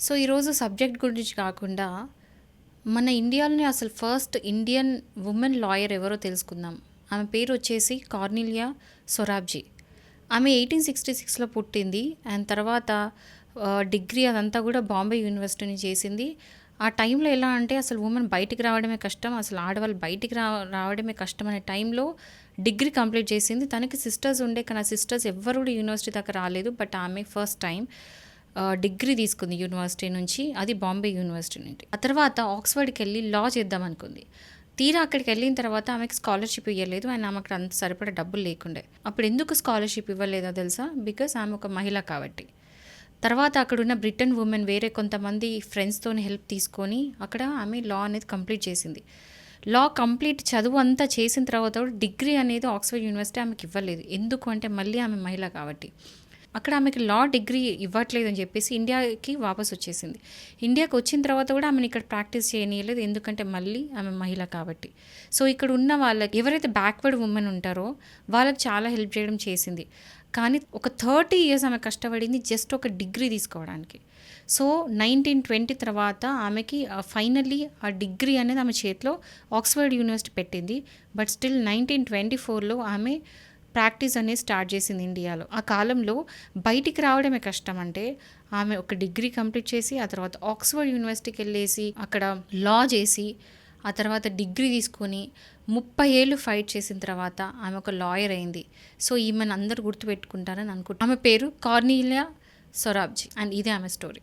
So ఈరోజు subject గురించి కాకుండా మన ఇండియాలోనే అసలు ఫస్ట్ ఇండియన్ ఉమెన్ లాయర్ ఎవరో తెలుసుకుందాం. ఆమె పేరు వచ్చేసి కార్నీలియా సొరాబ్జీ. ఆమె 1866లో పుట్టింది. అండ్ తర్వాత డిగ్రీ అదంతా కూడా బాంబే యూనివర్సిటీని చేసింది. ఆ టైంలో ఎలా అంటే అసలు ఉమెన్ బయటికి రావడమే కష్టం, అసలు ఆడవాళ్ళు బయటికి రావడమే కష్టం అనే టైంలో డిగ్రీ కంప్లీట్ చేసింది. తనకి సిస్టర్స్ ఉండే, కానీ ఆ సిస్టర్స్ ఎవ్వరు కూడా యూనివర్సిటీ దాకా రాలేదు. బట్ ఆమె ఫస్ట్ టైం డిగ్రీ తీసుకుంది యూనివర్సిటీ నుంచి, అది బాంబే యూనివర్సిటీ నుండి. ఆ తర్వాత ఆక్స్ఫర్డ్కి వెళ్ళి లా చేద్దాం అనుకుంది. తీరా అక్కడికి వెళ్ళిన తర్వాత ఆమెకి స్కాలర్షిప్ ఇవ్వలేదు. అండ్ ఆమె అక్కడ అంత సరిపడా డబ్బులు లేకుండే. అప్పుడు ఎందుకు స్కాలర్షిప్ ఇవ్వలేదో తెలుసా? బికాస్ ఆమె ఒక మహిళ కాబట్టి. తర్వాత అక్కడున్న బ్రిటన్ ఉమెన్ వేరే కొంతమంది ఫ్రెండ్స్తో హెల్ప్ తీసుకొని అక్కడ ఆమె లా అనేది కంప్లీట్ చేసింది. లా కంప్లీట్ చదువు అంతా చేసిన తర్వాత కూడా డిగ్రీ అనేది ఆక్స్ఫర్డ్ యూనివర్సిటీ ఆమెకి ఇవ్వలేదు. ఎందుకు అంటే మళ్ళీ ఆమె మహిళ కాబట్టి. అక్కడ ఆమెకి లా డిగ్రీ ఇవ్వట్లేదు అని చెప్పేసి ఇండియాకి వాపస్ వచ్చేసింది. ఇండియాకి వచ్చిన తర్వాత కూడా ఆమెను ఇక్కడ ప్రాక్టీస్ చేయనీయలేదు, ఎందుకంటే మళ్ళీ ఆమె మహిళ కాబట్టి. సో ఇక్కడ ఉన్న వాళ్ళకి ఎవరైతే బ్యాక్వర్డ్ ఉమెన్ ఉంటారో వాళ్ళకి చాలా హెల్ప్ చేయడం చేసింది. కానీ ఒక 30 years ఆమె కష్టపడింది జస్ట్ ఒక డిగ్రీ తీసుకోవడానికి. సో 1920 తర్వాత ఆమెకి ఫైనల్లీ ఆ డిగ్రీ అనేది ఆమె చేతిలో ఆక్స్ఫర్డ్ యూనివర్సిటీ పెట్టింది. బట్ స్టిల్ 1924లో ఆమె ప్రాక్టీస్ అనేది స్టార్ట్ చేసింది ఇండియాలో. ఆ కాలంలో బయటికి రావడమే కష్టం. అంటే ఆమె ఒక డిగ్రీ కంప్లీట్ చేసి ఆ తర్వాత ఆక్స్ఫర్డ్ యూనివర్సిటీకి వెళ్ళేసి అక్కడ లా చేసి ఆ తర్వాత డిగ్రీ తీసుకొని 30 ఏళ్ళు ఫైట్ చేసిన తర్వాత ఆమె ఒక లాయర్ అయింది. సో ఈమెను అందరూ గుర్తుపెట్టుకుంటారని అనుకుంటున్నాను. ఆమె పేరు కార్నీలియా సొరాబ్జీ. అండ్ ఇదే ఆమె స్టోరీ.